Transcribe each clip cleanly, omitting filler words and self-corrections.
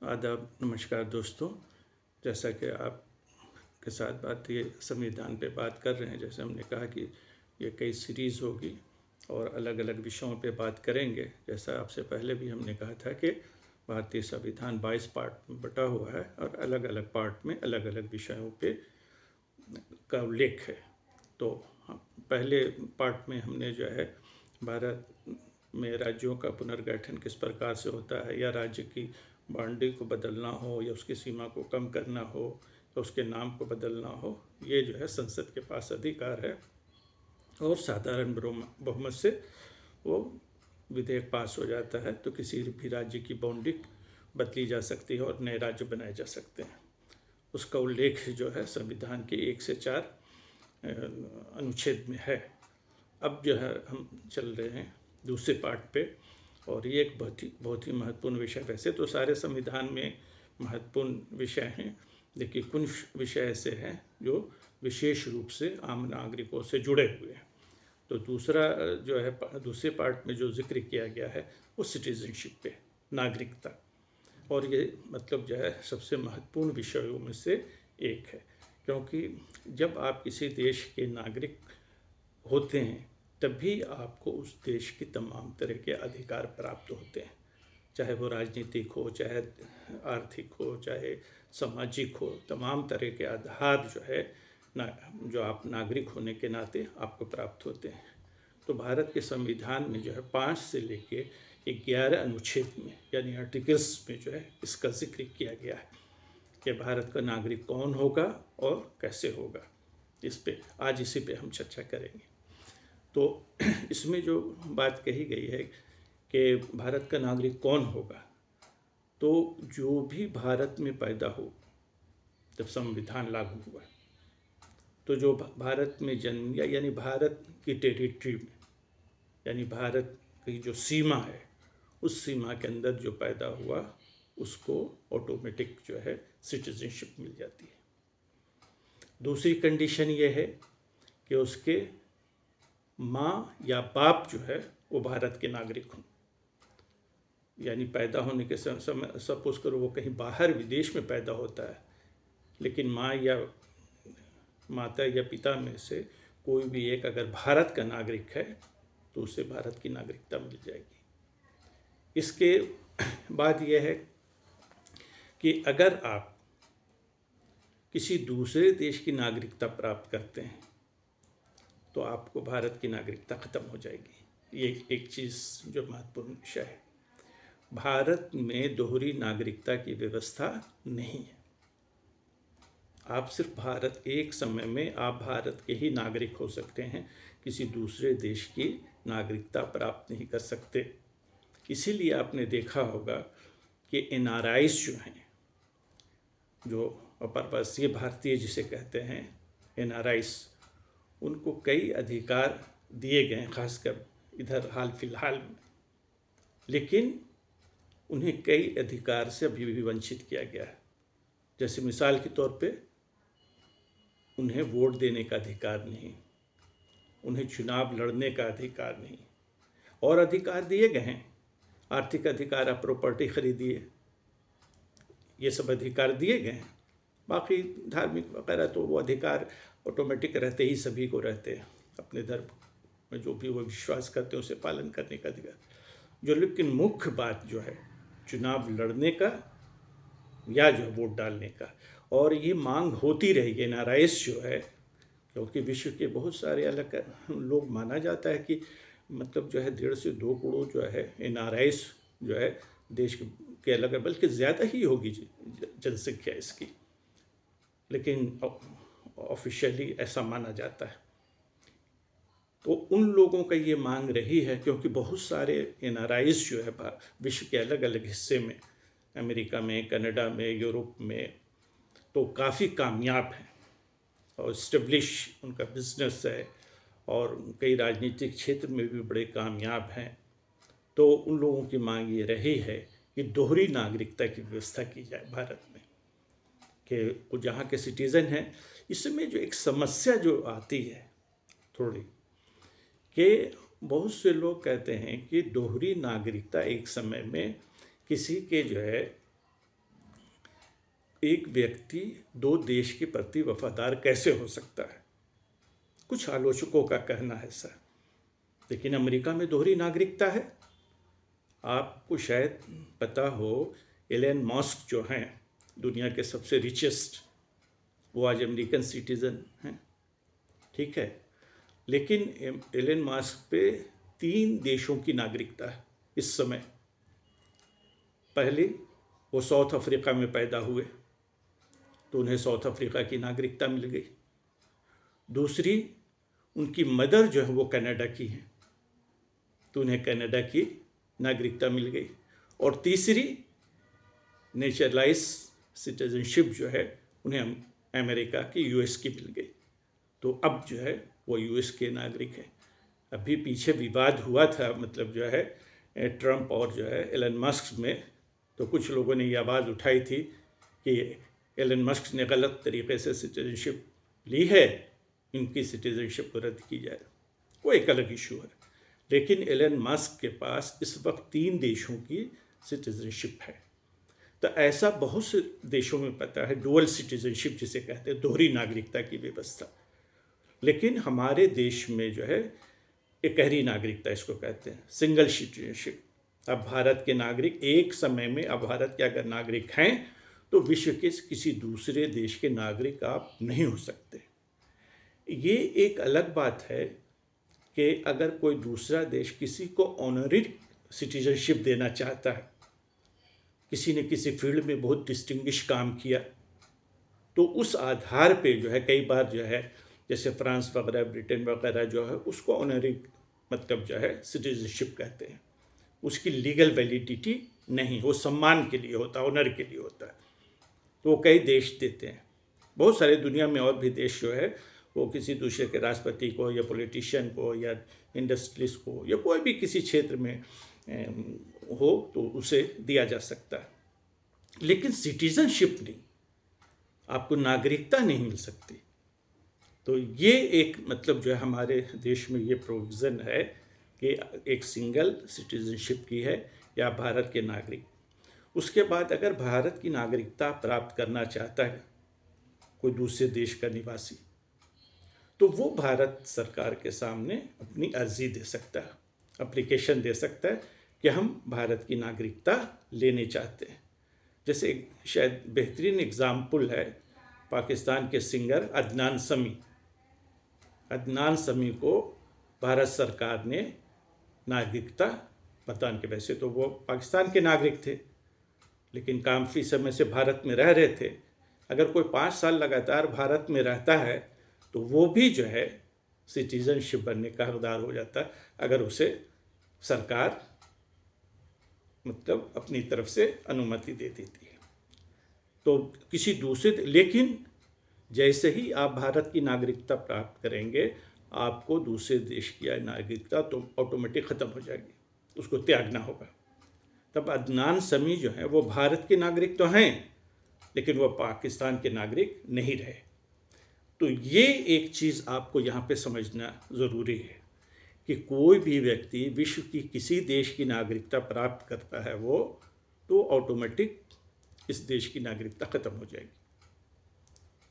आदाब, नमस्कार दोस्तों। जैसा कि आप के साथ बात ये संविधान पे बात कर रहे हैं, जैसे हमने कहा कि ये कई सीरीज़ होगी और अलग अलग विषयों पे बात करेंगे। जैसा आपसे पहले भी हमने कहा था कि भारतीय संविधान 22 पार्ट में बटा हुआ है और अलग अलग पार्ट में अलग अलग विषयों पे का उल्लेख है। तो पहले पार्ट में हमने जो है भारत में राज्यों का पुनर्गठन किस प्रकार से होता है, या राज्य की बाउंड्री को बदलना हो, या उसकी सीमा को कम करना हो, या उसके नाम को बदलना हो, ये जो है संसद के पास अधिकार है और साधारण बहुमत से वो विधेयक पास हो जाता है। तो किसी भी राज्य की बाउंड्री बदली जा सकती है और नए राज्य बनाए जा सकते हैं। उसका उल्लेख जो है संविधान के 1 से 4 अनुच्छेद में है। अब जो है हम चल रहे हैं दूसरे पार्ट पे, और ये एक बहुत ही महत्वपूर्ण विषय। वैसे तो सारे संविधान में महत्वपूर्ण विषय हैं, लेकिन कुछ विषय ऐसे हैं जो विशेष रूप से आम नागरिकों से जुड़े हुए हैं। तो दूसरा जो है दूसरे पार्ट में जो जिक्र किया गया है वो सिटीजनशिप पे, नागरिकता, और ये मतलब जो है सबसे महत्वपूर्ण विषयों में से एक है, क्योंकि जब आप किसी देश के नागरिक होते हैं तभी आपको उस देश की तमाम तरह के अधिकार प्राप्त होते हैं, चाहे वो राजनीतिक हो, चाहे आर्थिक हो, चाहे सामाजिक हो। तमाम तरह के आधार जो है जो आप नागरिक होने के नाते आपको प्राप्त होते हैं। तो भारत के संविधान में जो है 5 से लेके 11 अनुच्छेद में, यानी आर्टिकल्स में जो है इसका जिक्र किया गया है कि भारत का नागरिक कौन होगा और कैसे होगा। इस पे आज इसी पे हम चर्चा करेंगे। तो इसमें जो बात कही गई है कि भारत का नागरिक कौन होगा, तो जो भी भारत में पैदा हो, जब संविधान लागू हुआ तो जो भारत में जन्म लिया, यानी भारत की टेरिटरी में, यानी भारत की जो सीमा है उस सीमा के अंदर जो पैदा हुआ उसको ऑटोमेटिक जो है सिटीजनशिप मिल जाती है। दूसरी कंडीशन ये है कि उसके माँ या बाप जो है वो भारत के नागरिक हों, यानी पैदा होने के समय सपोज करो वो कहीं बाहर विदेश में पैदा होता है, लेकिन माँ या माता या पिता में से कोई भी एक अगर भारत का नागरिक है तो उसे भारत की नागरिकता मिल जाएगी। इसके बाद यह है कि अगर आप किसी दूसरे देश की नागरिकता प्राप्त करते हैं तो आपको भारत की नागरिकता खत्म हो जाएगी। ये एक चीज़ जो महत्वपूर्ण विषय है। भारत में दोहरी नागरिकता की व्यवस्था नहीं है। आप सिर्फ भारत, एक समय में आप भारत के ही नागरिक हो सकते हैं, किसी दूसरे देश की नागरिकता प्राप्त नहीं कर सकते। इसीलिए आपने देखा होगा कि NRIs जो हैं, जो अप्रवासी भारतीय जिसे कहते हैं NRIs, उनको कई अधिकार दिए गए, खासकर इधर हाल फिलहाल में, लेकिन उन्हें कई अधिकार से अभी भी वंचित किया गया है। जैसे मिसाल के तौर पे उन्हें वोट देने का अधिकार नहीं, उन्हें चुनाव लड़ने का अधिकार नहीं, और अधिकार दिए गए हैं, आर्थिक अधिकार, आप प्रॉपर्टी खरीदिए, ये सब अधिकार दिए गए हैं। बाकी धार्मिक वगैरह तो वो अधिकार ऑटोमेटिक रहते ही सभी को रहते हैं, अपने धर्म में जो भी वो विश्वास करते हैं उसे पालन करने का अधिकार जो। लेकिन मुख्य बात जो है चुनाव लड़ने का या जो वोट डालने का, और ये मांग होती रहेगी। NRIs जो है, क्योंकि विश्व के बहुत सारे अलग लोग, माना जाता है कि मतलब जो है 1.5 से 2 करोड़ जो है NRIs जो है देश के अलग, बल्कि ज़्यादा ही होगी जनसंख्या इसकी, लेकिन ऑफिशियली ऐसा माना जाता है। तो उन लोगों का ये मांग रही है, क्योंकि बहुत सारे NRIs जो है विश्व के अलग अलग हिस्से में, अमेरिका में, कनाडा में, यूरोप में, तो काफ़ी कामयाब हैं और स्टेब्लिश उनका बिजनेस है, और कई राजनीतिक क्षेत्र में भी बड़े कामयाब हैं। तो उन लोगों की मांग ये रही है कि दोहरी नागरिकता की व्यवस्था की जाए भारत में, कि वो जहाँ के सिटीज़न हैं। इसमें जो एक समस्या जो आती है थोड़ी, कि बहुत से लोग कहते हैं कि दोहरी नागरिकता एक समय में किसी के जो है एक व्यक्ति दो देश के प्रति वफादार कैसे हो सकता है? कुछ आलोचकों का कहना है ऐसा। लेकिन अमेरिका में दोहरी नागरिकता है। आपको शायद पता हो, एलन मस्क जो हैं दुनिया के सबसे रिचेस्ट, वो आज अमेरिकन सिटीज़न हैं, ठीक है। लेकिन एलन मस्क पे 3 देशों की नागरिकता है इस समय। पहले वो साउथ अफ्रीका में पैदा हुए तो उन्हें साउथ अफ्रीका की नागरिकता मिल गई। दूसरी, उनकी मदर जो है वो कनाडा की हैं तो उन्हें कनाडा की नागरिकता मिल गई। और तीसरी, नेचुरलाइज सिटीजनशिप जो है उन्हें अमेरिका की, यूएस की मिल गई। तो अब जो है वो यूएस के नागरिक हैं। अभी पीछे विवाद हुआ था, मतलब जो है ट्रंप और जो है एलन मस्क में, तो कुछ लोगों ने ये आवाज़ उठाई थी कि एलन मस्क ने गलत तरीके से सिटीजनशिप ली है, इनकी सिटीजनशिप को रद्द की जाए। वो एक अलग इशू है। लेकिन एलन मस्क के पास इस वक्त 3 देशों की सिटीजनशिप है। तो ऐसा बहुत से देशों में पता है, डुअल सिटीजनशिप जिसे कहते हैं, दोहरी नागरिकता की व्यवस्था। लेकिन हमारे देश में जो है एकहरी नागरिकता इसको कहते हैं, सिंगल सिटीजनशिप। अब भारत के नागरिक एक समय में, अब भारत के अगर नागरिक हैं तो विश्व के किसी दूसरे देश के नागरिक आप नहीं हो सकते। ये एक अलग बात है कि अगर कोई दूसरा देश किसी को ऑनरी सिटीजनशिप देना चाहता है, किसी ने किसी फील्ड में बहुत डिस्टिंग्विश काम किया, तो उस आधार पे जो है कई बार जो है, जैसे फ्रांस वगैरह, ब्रिटेन वगैरह जो है, उसको ऑनरी मतलब जो है सिटीजनशिप कहते हैं। उसकी लीगल वैलिडिटी नहीं, वो सम्मान के लिए होता है, ऑनर के लिए होता है। तो वो कई देश देते हैं। बहुत सारे दुनिया में और भी देश जो है वो किसी दूसरे के राष्ट्रपति को या पॉलिटिशियन को या इंडस्ट्रीज को या कोई भी किसी क्षेत्र में हो तो उसे दिया जा सकता है। लेकिन सिटीजनशिप नहीं, आपको नागरिकता नहीं मिल सकती। तो ये एक मतलब जो है हमारे देश में ये प्रोविज़न है कि एक सिंगल सिटीजनशिप की है या भारत के नागरिक। उसके बाद अगर भारत की नागरिकता प्राप्त करना चाहता है कोई दूसरे देश का निवासी, तो वो भारत सरकार के सामने अपनी अर्जी दे सकता है, एप्लीकेशन दे सकता है कि हम भारत की नागरिकता लेने चाहते हैं। जैसे एक शायद बेहतरीन एग्ज़ाम्पल है पाकिस्तान के सिंगर अदनान समी। अदनान समी को भारत सरकार ने नागरिकता प्रदान की। वैसे तो वो पाकिस्तान के नागरिक थे, लेकिन काफ़ी समय से भारत में रह रहे थे। अगर कोई 5 साल लगातार भारत में रहता है तो वो भी जो है सिटीजनशिप बनने का हकदार हो जाता है, अगर उसे सरकार मतलब अपनी तरफ से अनुमति दे देती है। तो किसी दूसरे, लेकिन जैसे ही आप भारत की नागरिकता प्राप्त करेंगे, आपको दूसरे देश की नागरिकता तो ऑटोमेटिक ख़त्म हो जाएगी, उसको त्यागना होगा। तब अदनान समी जो है वो भारत के नागरिक तो हैं, लेकिन वो पाकिस्तान के नागरिक नहीं रहे। तो ये एक चीज़ आपको यहाँ पे समझना ज़रूरी है कि कोई भी व्यक्ति विश्व की किसी देश की नागरिकता प्राप्त करता है वो तो ऑटोमेटिक इस देश की नागरिकता ख़त्म हो जाएगी,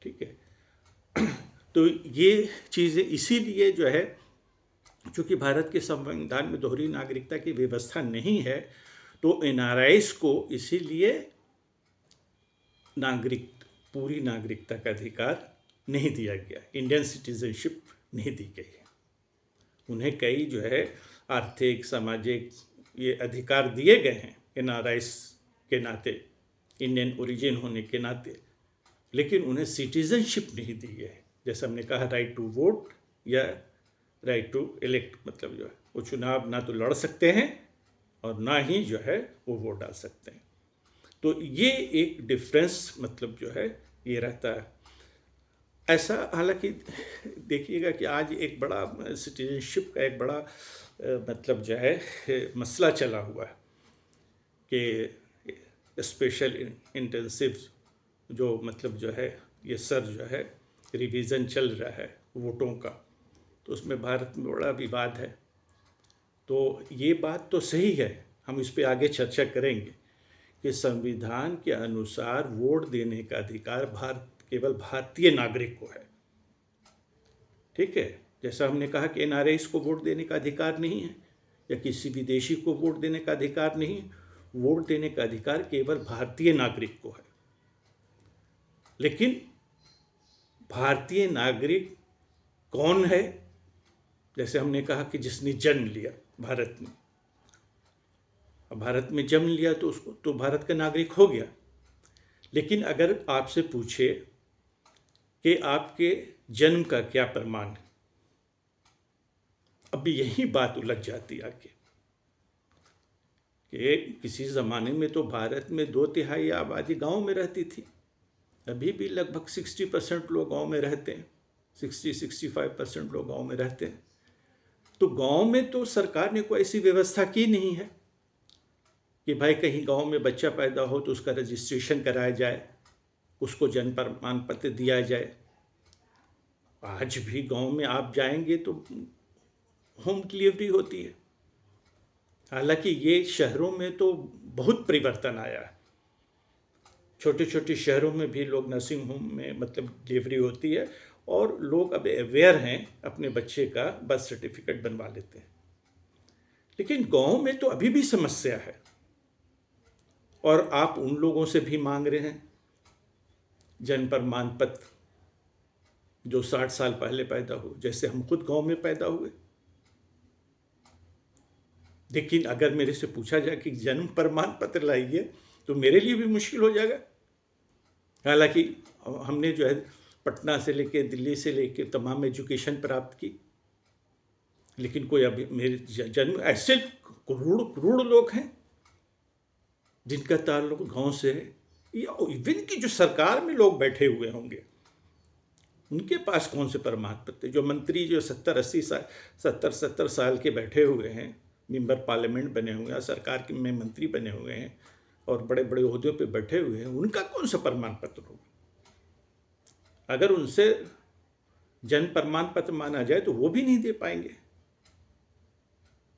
ठीक है। तो ये चीज़ें इसीलिए जो है, चूँकि भारत के संविधान में दोहरी नागरिकता की व्यवस्था नहीं है, तो एनआरआईज़ को इसीलिए पूरी नागरिकता का अधिकार नहीं दिया गया, इंडियन सिटीजनशिप नहीं दी गई है। उन्हें कई जो है आर्थिक, सामाजिक ये अधिकार दिए गए हैं एनआरआईज़ के नाते, इंडियन ओरिजिन होने के नाते, लेकिन उन्हें सिटीजनशिप नहीं दी है। जैसे हमने कहा, राइट टू वोट या राइट टू इलेक्ट, मतलब जो है वो चुनाव ना तो लड़ सकते हैं और ना ही जो है वो वोट डाल सकते हैं। तो ये एक डिफरेंस मतलब जो है ये रहता है। ऐसा हालांकि देखिएगा कि आज एक बड़ा सिटीजनशिप का एक बड़ा मतलब जो है मसला चला हुआ है कि स्पेशल इंटेंसिव जो मतलब जो है ये सर जो है रिवीजन चल रहा है वोटों का, तो उसमें भारत में बड़ा विवाद है। तो ये बात तो सही है, हम इस पे आगे चर्चा करेंगे कि संविधान के अनुसार वोट देने का अधिकार केवल भारतीय नागरिक को है। ठीक है, जैसा हमने कहा कि एनआरआईज़ को वोट देने का अधिकार नहीं है या किसी विदेशी को वोट देने का अधिकार नहीं है। वोट देने का अधिकार केवल भारतीय नागरिक को है। लेकिन भारतीय नागरिक कौन है? जैसे हमने कहा कि जिसने जन्म लिया भारत में, अब भारत में जन्म लिया तो उसको तो भारत का नागरिक हो गया। लेकिन अगर आपसे पूछे कि आपके जन्म का क्या प्रमाण है, अब यही बात उलझ जाती आगे कि किसी ज़माने में तो भारत में 2/3 आबादी गांव में रहती थी। अभी भी लगभग 60% लोग गांव में रहते हैं, 60-65% लोग गांव में रहते हैं। तो गांव में तो सरकार ने कोई ऐसी व्यवस्था की नहीं है कि भाई कहीं गांव में बच्चा पैदा हो तो उसका रजिस्ट्रेशन कराया जाए, उसको जन्म प्रमाण पत्र दिया जाए। आज भी गांव में आप जाएंगे तो होम डिलीवरी होती है। हालांकि ये शहरों में तो बहुत परिवर्तन आया है। छोटे छोटे शहरों में भी लोग नर्सिंग होम में मतलब डिलीवरी होती है और लोग अब अवेयर हैं, अपने बच्चे का बर्थ सर्टिफिकेट बनवा लेते हैं। लेकिन गांव में तो अभी भी समस्या है और आप उन लोगों से भी मांग रहे हैं जन्म प्रमाण पत्र जो 60 साल पहले पैदा हो, जैसे हम खुद गांव में पैदा हुए। लेकिन अगर मेरे से पूछा जाए कि जन्म प्रमाण पत्र लाइए तो मेरे लिए भी मुश्किल हो जाएगा। हालांकि हमने जो है पटना से लेके दिल्ली से लेके तमाम एजुकेशन प्राप्त की, लेकिन कोई अभी मेरे जन्म ऐसे करोड़ करोड़ लोग हैं जिनका ताल्लुक गांव से है। या इवन की जो सरकार में लोग बैठे हुए होंगे उनके पास कौन से प्रमाण पत्र? जो मंत्री जो 70 साल के बैठे हुए हैं, मेंबर पार्लियामेंट बने हुए हैं, सरकार में मंत्री बने हुए हैं और बड़े बड़े ओहदों पे बैठे हुए हैं, उनका कौन सा प्रमाण पत्र होगा? अगर उनसे जन्म प्रमाण पत्र मांगा जाए तो वो भी नहीं दे पाएंगे।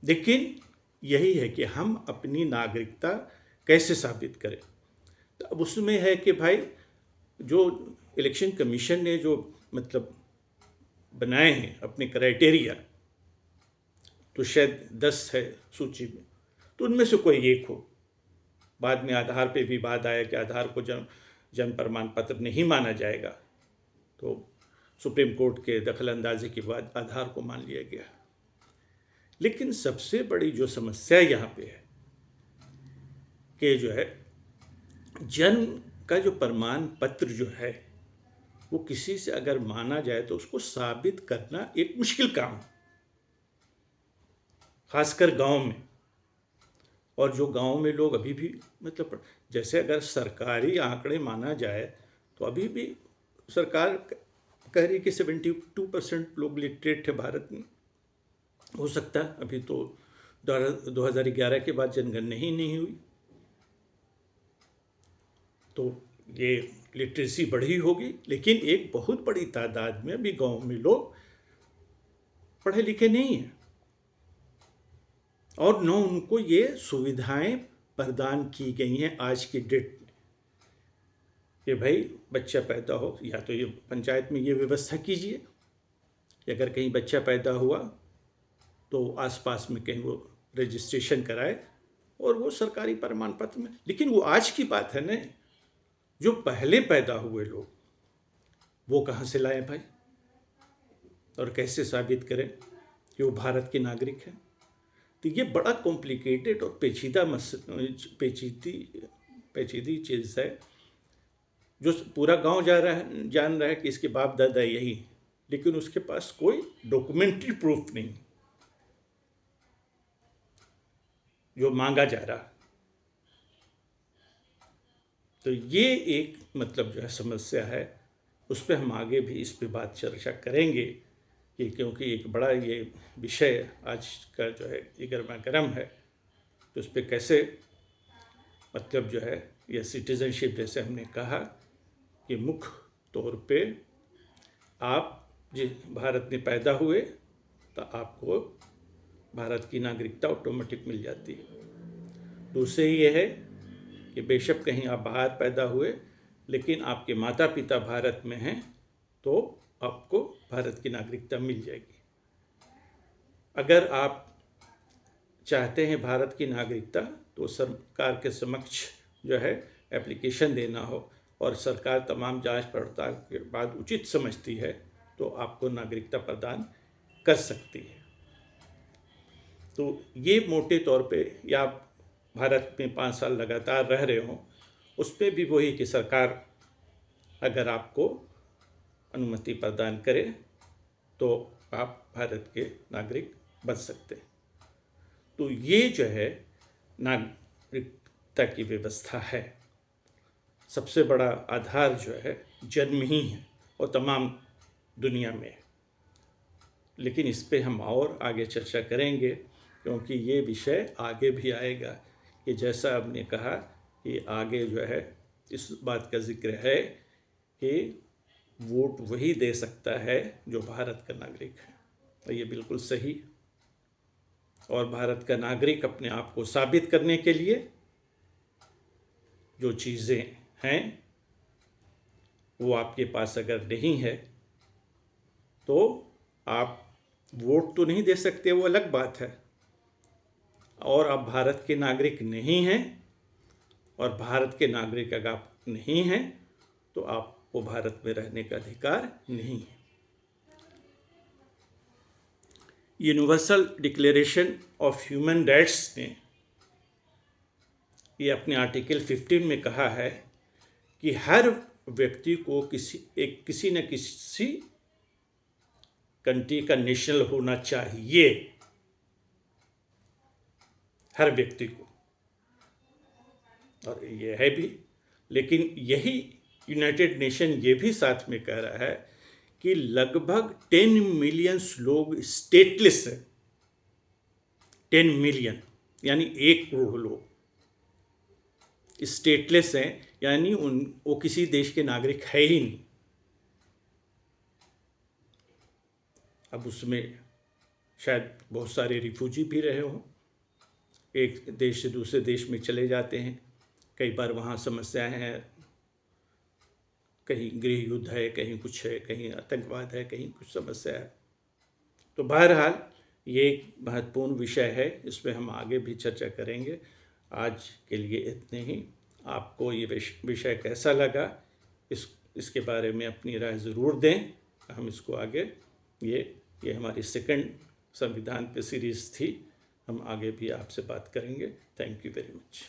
लेकिन यही है कि हम अपनी नागरिकता कैसे साबित करें। तो अब उसमें है कि भाई जो इलेक्शन कमीशन ने जो मतलब बनाए हैं अपने क्राइटेरिया, तो शायद 10 है सूची में, तो उनमें से कोई एक हो। बाद में आधार पे भी बात आया कि आधार को जन्म प्रमाण पत्र नहीं माना जाएगा, तो सुप्रीम कोर्ट के दखल अंदाजी के बाद आधार को मान लिया गया। लेकिन सबसे बड़ी जो समस्या यहाँ पे है कि जो है जन्म का जो प्रमाण पत्र जो है वो किसी से अगर माना जाए तो उसको साबित करना एक मुश्किल काम है, खासकर गांव में। और जो गांव में लोग अभी भी मतलब जैसे अगर सरकारी आंकड़े माना जाए तो अभी भी सरकार कह रही कि 72% लोग लिटरेट थे भारत में। हो सकता है अभी तो 2011 के बाद जनगणना ही नहीं हुई, तो ये लिटरेसी बढ़ी होगी। लेकिन एक बहुत बड़ी तादाद में अभी गांव में लोग पढ़े लिखे नहीं हैं और न उनको ये सुविधाएं प्रदान की गई हैं आज की डेट में कि भाई बच्चा पैदा हो या तो ये पंचायत में ये व्यवस्था कीजिए कि अगर कहीं बच्चा पैदा हुआ तो आसपास में कहीं वो रजिस्ट्रेशन कराए और वो सरकारी प्रमाण पत्र में। लेकिन वो आज की बात है ना, जो पहले पैदा हुए लोग वो कहाँ से लाए भाई, और कैसे साबित करें कि वो भारत के नागरिक हैं? तो ये बड़ा कॉम्प्लिकेटेड और पेचीदी चीज़ है जो पूरा गांव जान रहा है कि इसके बाप दादा यही, लेकिन उसके पास कोई डॉक्यूमेंट्री प्रूफ नहीं जो मांगा जा रहा। तो ये एक मतलब जो है समस्या है, उस पर हम आगे भी इस पे बात चर्चा करेंगे कि क्योंकि एक बड़ा ये विषय आज का जो है ये गर्मा गर्म है, तो उस पर कैसे मतलब जो है ये सिटीजनशिप, जैसे हमने कहा कि मुख्य तौर पे आप जिस भारत में पैदा हुए तो आपको भारत की नागरिकता ऑटोमेटिक मिल जाती है। दूसरे ये है कि बेशक कहीं आप बाहर पैदा हुए लेकिन आपके माता पिता भारत में हैं तो आपको भारत की नागरिकता मिल जाएगी। अगर आप चाहते हैं भारत की नागरिकता तो सरकार के समक्ष जो है एप्लीकेशन देना हो और सरकार तमाम जांच पड़ताल के बाद उचित समझती है तो आपको नागरिकता प्रदान कर सकती है। तो ये मोटे तौर पे, या भारत में 5 साल लगातार रह रहे हों उस पर भी वही कि सरकार अगर आपको अनुमति प्रदान करे तो आप भारत के नागरिक बन सकते हैं। तो ये जो है नागरिकता की व्यवस्था है, सबसे बड़ा आधार जो है जन्म ही है और तमाम दुनिया में। लेकिन इस पे हम और आगे चर्चा करेंगे क्योंकि ये विषय आगे भी आएगा कि जैसा आपने कहा कि आगे जो है इस बात का जिक्र है कि वोट वही दे सकता है जो भारत का नागरिक है। तो ये बिल्कुल सही। और भारत का नागरिक अपने आप को साबित करने के लिए जो चीज़ें हैं वो आपके पास अगर नहीं है तो आप वोट तो नहीं दे सकते, वो अलग बात है। और आप भारत के नागरिक नहीं हैं और भारत के नागरिक अगर आप नहीं हैं तो आपको भारत में रहने का अधिकार नहीं है। Universal declaration of human rights ने ये अपने आर्टिकल 15 में कहा है कि हर व्यक्ति को किसी न किसी कंट्री का नेशनल होना चाहिए, हर व्यक्ति को। और ये है भी, लेकिन यही यूनाइटेड नेशन ये भी साथ में कह रहा है कि लगभग 10 मिलियन लोग स्टेटलेस हैं। 10 मिलियन यानी 1 करोड़ लोग स्टेटलेस हैं, यानी वो किसी देश के नागरिक है ही नहीं। अब उसमें शायद बहुत सारे रिफ्यूजी भी रहे हों, एक देश से दूसरे देश में चले जाते हैं, कई बार वहाँ समस्याएं हैं, कहीं गृह युद्ध है, कहीं कुछ है, कहीं आतंकवाद है, कहीं कुछ समस्या है। तो बहरहाल ये एक महत्वपूर्ण विषय है, इस पर हम आगे भी चर्चा करेंगे। आज के लिए इतने ही। आपको ये विषय कैसा लगा इसके बारे में अपनी राय ज़रूर दें। हम इसको आगे ये हमारी सेकंड संविधान पे सीरीज़ थी, हम आगे भी आपसे बात करेंगे। Thank you very much.